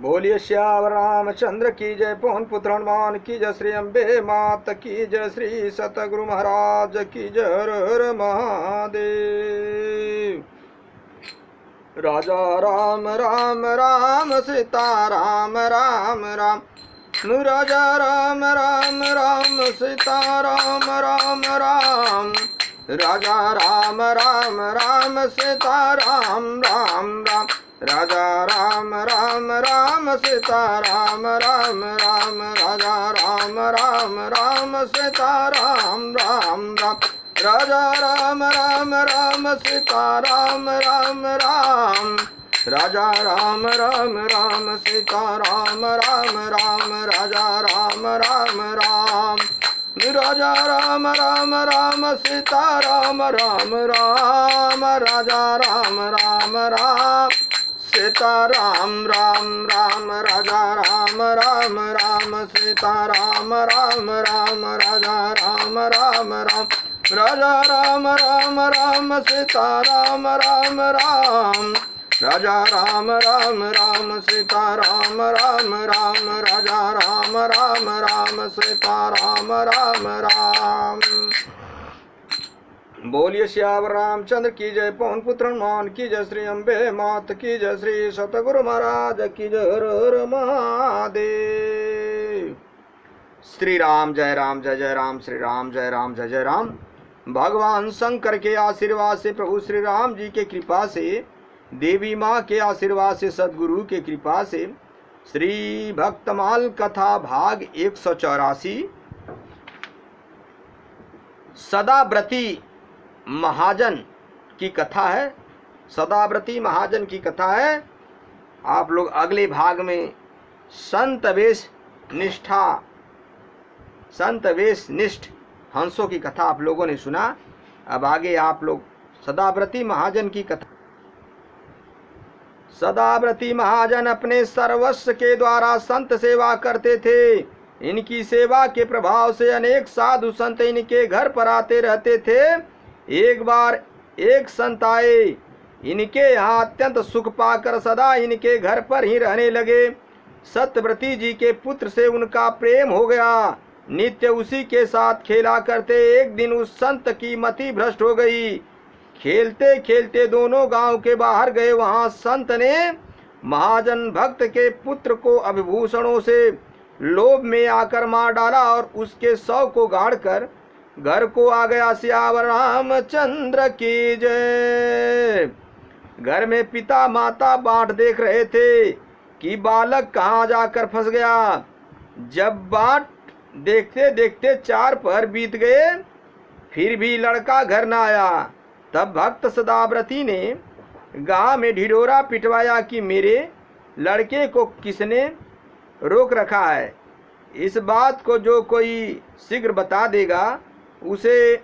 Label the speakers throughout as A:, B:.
A: बोलिए श्यावर रामचंद्र की जय, पवन पुत्र हनुमान की जय, श्री अम्बे मात की जय, श्री सतगुरु महाराज की जय। हर हर महादेव। राजा राम राम राम सीता राम राम राम, राजा राम राम राम सीता राम राम राम, राजा राम राम राम सीता राम राम राम, राजा राम राम राम सीता राम राम राम, राजा राम राम राम सीता राम राम राम, राजा राम राम राम सीता राम राम राम, राजा राम राम राम सीता राम राम राम, राजा राम राम राम, राजा राम राम राम सीता राम राम राम, राजा राम राम राम सीता राम राम राम, राजा राम राम राम सीता राम राम राम, राजा राम राम राम, राजा राम राम राम सीता राम राम राम, राजा राम राम राम सीता राम राम राम, राजा राम राम राम सीता राम राम राम। बोलिए श्यावर रामचंद्र की जय, पवन पुत्र हनुमान की जय, श्री अम्बे मात की जय, श्री सतगुरु महाराज की जय। हर हर महादेव। श्री राम जय राम जय जय राम, श्री राम जय राम जय जय राम। भगवान शंकर के आशीर्वाद से, प्रभु श्री राम जी के कृपा से, देवी माँ के आशीर्वाद से, सदगुरु के कृपा से, श्री भक्तमाल कथा भाग 184 सदाव्रती महाजन की कथा है। सदाव्रती महाजन की कथा है। आप लोग अगले भाग में संत वेश निष्ठ हंसों की कथा आप लोगों ने सुना। अब आगे आप लोग सदाव्रती महाजन की कथा। सदाव्रती महाजन अपने सर्वस्व के द्वारा संत सेवा करते थे। इनकी सेवा के प्रभाव से अनेक साधु संत इनके घर पर आते रहते थे। एक बार एक संत आए, इनके यहाँ अत्यंत सुख पाकर सदा इनके घर पर ही रहने लगे। सत्यव्रती जी के पुत्र से उनका प्रेम हो गया। नित्य उसी के साथ खेला करते। एक दिन उस संत की मति भ्रष्ट हो गई। खेलते खेलते दोनों गांव के बाहर गए। वहां संत ने महाजन भक्त के पुत्र को अभिभूषणों से लोभ में आकर मार डाला और उसके शव को गाड़ कर घर को आ गया। श्यावर रामचंद्र की जय। घर में पिता माता बाट देख रहे थे कि बालक कहाँ जाकर फंस गया। जब बाट देखते देखते 4 पहर बीत गए, फिर भी लड़का घर न आया। तब भक्त सदाव्रती ने गांव में ढिढोरा पिटवाया कि मेरे लड़के को किसने रोक रखा है। इस बात को जो कोई शीघ्र बता देगा उसे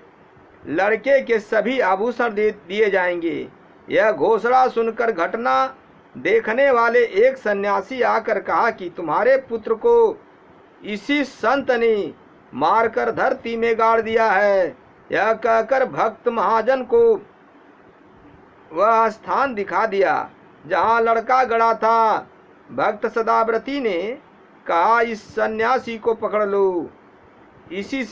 A: लड़के के सभी आभूषण दिए जाएंगे। यह घोषणा सुनकर घटना देखने वाले एक सन्यासी आकर कहा कि तुम्हारे पुत्र को इसी संत ने मारकर धरती में गाड़ दिया है। यह कहकर भक्त महाजन को वह स्थान दिखा दिया जहाँ लड़का गड़ा था। भक्त सदाव्रती ने कहा, इस सन्यासी को पकड़ लो, इसी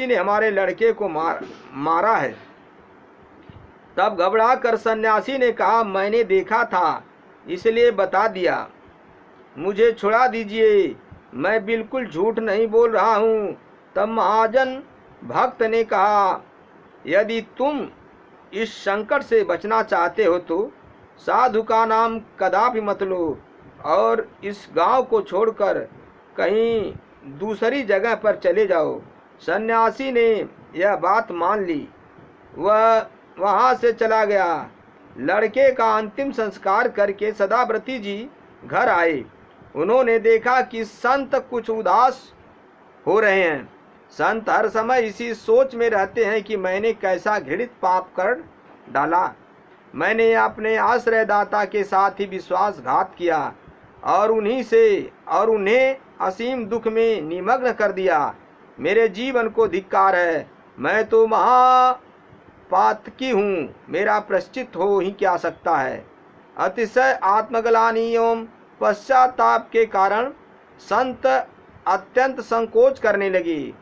A: ने हमारे लड़के को मारा है। तब घबरा कर सन्यासी ने कहा, मैंने देखा था इसलिए बता दिया, मुझे छुड़ा दीजिए, मैं बिल्कुल झूठ नहीं बोल रहा हूँ। तब महाजन भक्त ने कहा, यदि तुम इस संकट से बचना चाहते हो तो साधु का नाम कदापि मत लो और इस गांव को छोड़कर कहीं दूसरी जगह पर चले जाओ। सन्यासी ने यह बात मान ली। वह वहां से चला गया। लड़के का अंतिम संस्कार करके सदाव्रती जी घर आए। उन्होंने देखा कि संत कुछ उदास हो रहे हैं। संत हर समय इसी सोच में रहते हैं कि मैंने कैसा घृणित पाप कर डाला। मैंने अपने आश्रयदाता के साथ ही विश्वासघात किया और उन्हें असीम दुख में निमग्न कर दिया। मेरे जीवन को धिक्कार है। मैं तो महापातकी हूँ, मेरा प्रायश्चित हो ही क्या सकता है। अतिशय आत्मग्लानि एवं पश्चाताप के कारण संत अत्यंत संकोच करने लगे।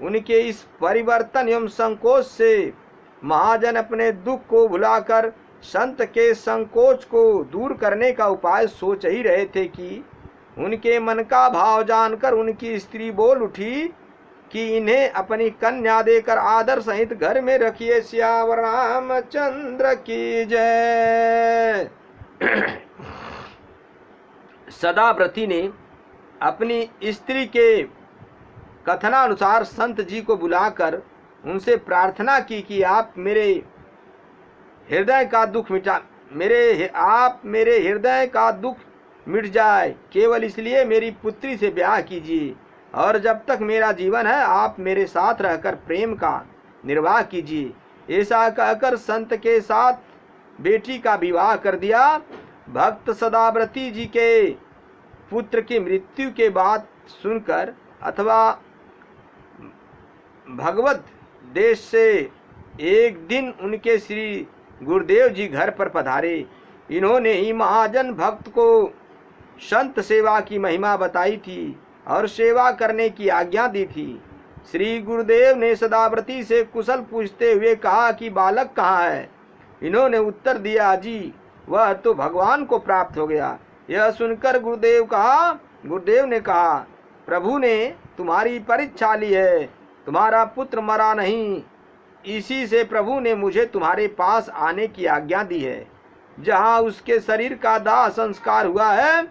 A: उनके इस परिवर्तन एवं संकोच से महाजन अपने दुख को भुलाकर संत के संकोच को दूर करने का उपाय सोच ही रहे थे कि उनके मन का भाव जानकर उनकी स्त्री बोल उठी कि इन्हें अपनी कन्या देकर आदर सहित घर में रखिए। सियावर रामचंद्र की जय। सदाव्रती ने अपनी स्त्री के कथनानुसार संत जी को बुलाकर उनसे प्रार्थना की कि आप मेरे हृदय का दुख मेरे हृदय का दुख मिट जाए, केवल इसलिए मेरी पुत्री से ब्याह कीजिए और जब तक मेरा जीवन है आप मेरे साथ रहकर प्रेम का निर्वाह कीजिए। ऐसा कहकर संत के साथ बेटी का विवाह कर दिया। भक्त सदाव्रती जी के पुत्र की मृत्यु के बाद सुनकर अथवा भगवत देश से एक दिन उनके श्री गुरुदेव जी घर पर पधारे। इन्होंने ही महाजन भक्त को संत सेवा की महिमा बताई थी और सेवा करने की आज्ञा दी थी। श्री गुरुदेव ने सदाव्रती से कुशल पूछते हुए कहा कि बालक कहाँ है। इन्होंने उत्तर दिया, जी वह तो भगवान को प्राप्त हो गया। यह सुनकर गुरुदेव ने कहा, प्रभु ने तुम्हारी परीक्षा ली है, तुम्हारा पुत्र मरा नहीं, इसी से प्रभु ने मुझे तुम्हारे पास आने की आज्ञा दी है। जहाँ उसके शरीर का दाह संस्कार हुआ है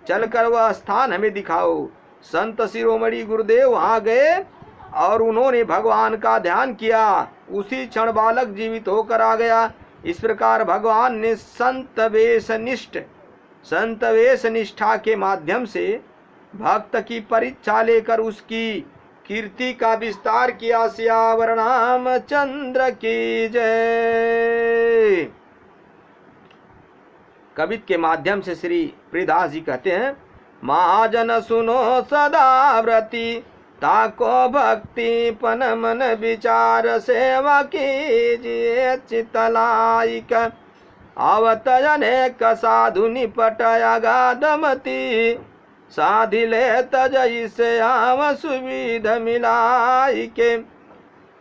A: चलकर वह स्थान हमें दिखाओ। संत शिरोमणि गुरुदेव वहाँ गए और उन्होंने भगवान का ध्यान किया। उसी क्षण बालक जीवित होकर आ गया। इस प्रकार भगवान ने संत वेश निष्ठा के माध्यम से भक्त की परीक्षा लेकर उसकी कीर्ति का विस्तार किया। सियावर रामचंद्र की जय। कवित के माध्यम से श्री प्रियदास जी कहते हैं, महाजन सुनो सदाव्रती ताको भक्ति पन मन विचार सेवा कीजिए चितलाइक आवत अनेक साधु निपट अगाधमति साधिले तजई से आव सुविध मिलाई के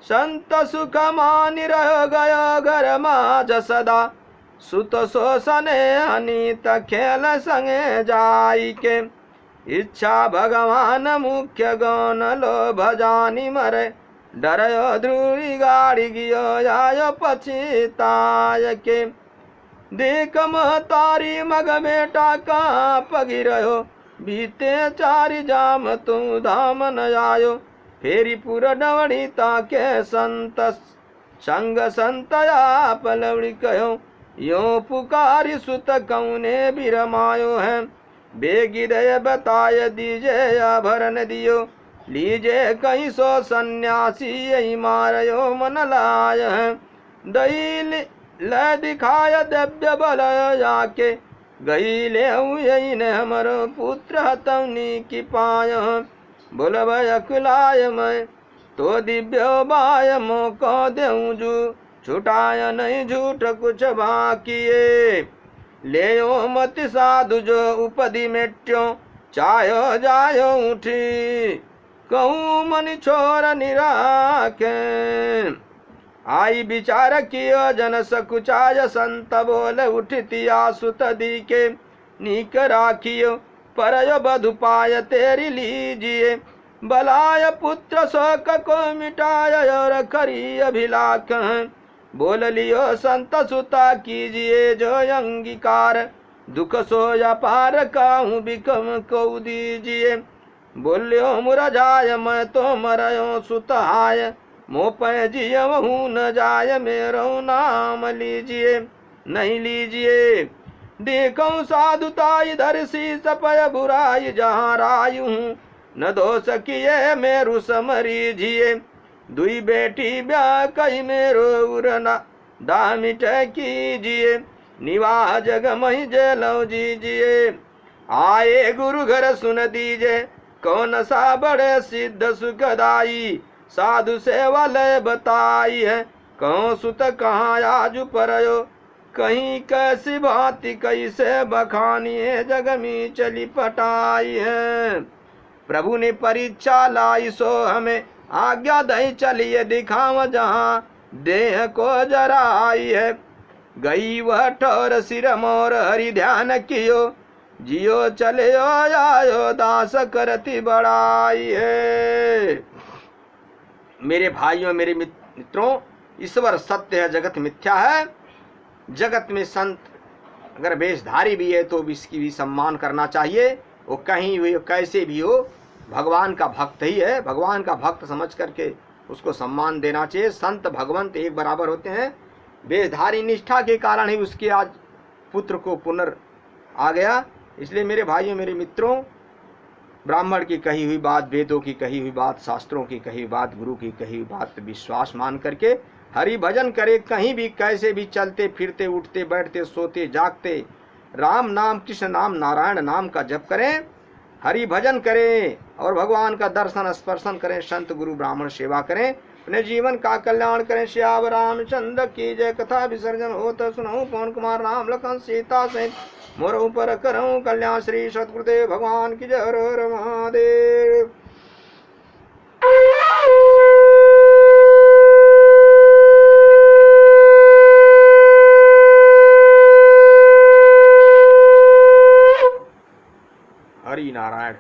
A: संत सुख मानि रह गयो घर माज सदा सुत शोषणे अनित खेल संगे जाई के इच्छा भगवान मुख्य गौन लो भजानी मरे डरयो ध्रुवी गाड़ी गियो आयो पछिताय के देख महतारी मग बेटा का पगिरयो बीते चारि जाम तू धाम न आयो फेरी पुर डवड़ी ताके संत संग संतया पलवड़ी कहो यो पुकारी सुत कौने बिरमायो है बेगी दय बताय दीजे आभरण दियो लीजे कहीं सो सन्यासी यही मारयो मन लाय है दई ल दिखाय दिव्य बल जाके गई ले यही ने हमरो पुत्र हतवनी की पाय बोलब अकुलाय मैं तो दिव्य बाय मोको देऊं जू छुटाय नहीं झूठ कुछ बाकिए ले मत साधु जो उपधि मेट्यो चायो जायो उठी कहूँ मन छोर निराखे आई विचार कियो जन सकुचाय संत बोल उठतिया सुत दी के नीक राखियो परयो बधुपाय तेरी लीजिए बलाय पुत्र शोक को मिटाय और करी अभिलाख बोल लियो संत सुता कीजिए जो अंगीकार दुख सोया पार काहूँ बिकम को दीजिए बोल्यो मुरझाय मैं तो मरयो सुतहाय मोपय जियहू न जाय मेरो नाम लीजिए नहीं लीजिए देखो साधुता इधर सी सपय बुराई जहाँ रायू न दोष किए मेरु समरीजिए दुई बेटी ब्याह कही मेरो उरना दामिट कीजिए निवाह जग मही जेलो जीजिए आए गुरु घर सुन दीजे कौन सा बड़े सिद्ध सुखदाई साधु सेवा लय बताई है कौन सुत कहाँ आजु परयो कहीं कैसी भांति कैसे बखानिए जग में चली पटाई है। प्रभु ने परीक्षा लाई सो हमें आज्ञा दही चलिए दिखाव जहाँ देह को जराई है। गई वह ठोर सिर मोर हरि ध्यान कियो जियो चले आयो दास करती बड़ाई है। मेरे भाइयों मेरे मित्रों, ईश्वर सत्य है, जगत मिथ्या है। जगत में संत अगर वेशधारी भी है तो इसकी भी सम्मान करना चाहिए। वो कहीं भी कैसे भी हो, भगवान का भक्त ही है। भगवान का भक्त समझ करके उसको सम्मान देना चाहिए। संत भगवंत एक बराबर होते हैं। वेशधारी निष्ठा के कारण ही उसके आज पुत्र को पुनर् आ गया। इसलिए मेरे भाइयों मेरे मित्रों, ब्राह्मण की कही हुई बात, वेदों की कही हुई बात, शास्त्रों की कही हुई बात, गुरु की कही हुई बात विश्वास मान करके हरि भजन करे। कहीं भी कैसे भी चलते फिरते उठते बैठते सोते जागते राम नाम कृष्ण नाम नारायण नाम का जप करें, हरि भजन करें और भगवान का दर्शन स्पर्शन करें, संत गुरु ब्राह्मण सेवा करें, अपने जीवन का कल्याण करें। श्याम रामचंद्र की जय। कथा विसर्जन हो तो सुनाऊं पवन कुमार राम लखन सीता सहित मोर ऊपर करूं कल्याण। श्री सतगुरुदेव भगवान की जय। हर हर महादेव। हरि नारायण।